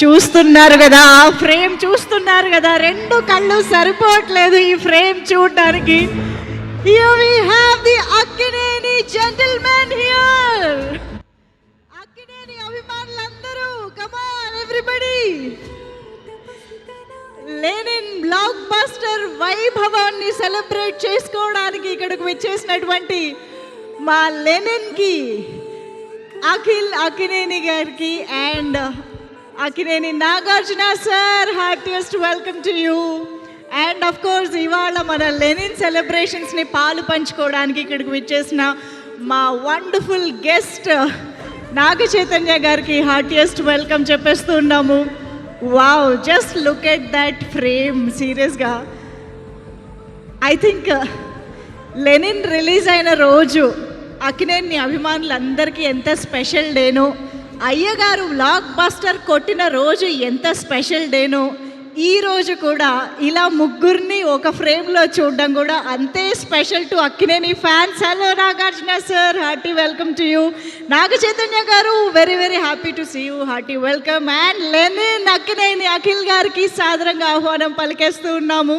చూస్తున్నారు కదా, ఆ ఫ్రేమ్ చూస్తున్నారు కదా, రెండు కళ్ళు సరిపోవట్లేదు ఈ ఫ్రేమ్ చూడడానికి. Here we have the Akkineni gentlemen here. Akkineni అభిమానులందరూ, come on everybody. Lenin blockbuster వైభవాన్ని సెలబ్రేట్ చేసుకోవడానికి ఇక్కడికి వచ్చేసినటువంటి మా లెనిన్కి, అఖిల్ అక్కినేని గారికి and Akkineni Nagarjuna sir, heartiest welcome to you. And of course ఇవాళ మన లెనిన్ సెలబ్రేషన్స్ని పాలు పంచుకోవడానికి ఇక్కడికి వచ్చేసిన మా వండర్ఫుల్ గెస్ట్ నాగ చైతన్య గారికి హార్టియెస్ట్ వెల్కమ్ చెప్పేస్తూ ఉన్నాము. Wow, just look at that frame. సీరియస్గా ఐ థింక్ లెనిన్ రిలీజ్ అయిన రోజు అక్కినేని అభిమానులందరికీ ఎంత స్పెషల్ డేనో, అయ్యగారు బ్లాక్ బస్టర్ కొట్టిన రోజు ఎంత స్పెషల్ డేనో, ఈ రోజు కూడా ఇలా ముగ్గురిని ఒక ఫ్రేమ్లో చూడడం కూడా అంతే special to Akkineni fans. Hello Nagarjuna sir, hearty welcome to you. Naga Chaitanya garu, very very happy to see you, hearty welcome. And Lenin Akkineni Akhil గారికి సాదరంగా ఆహ్వానం పలికేస్తూ ఉన్నాము.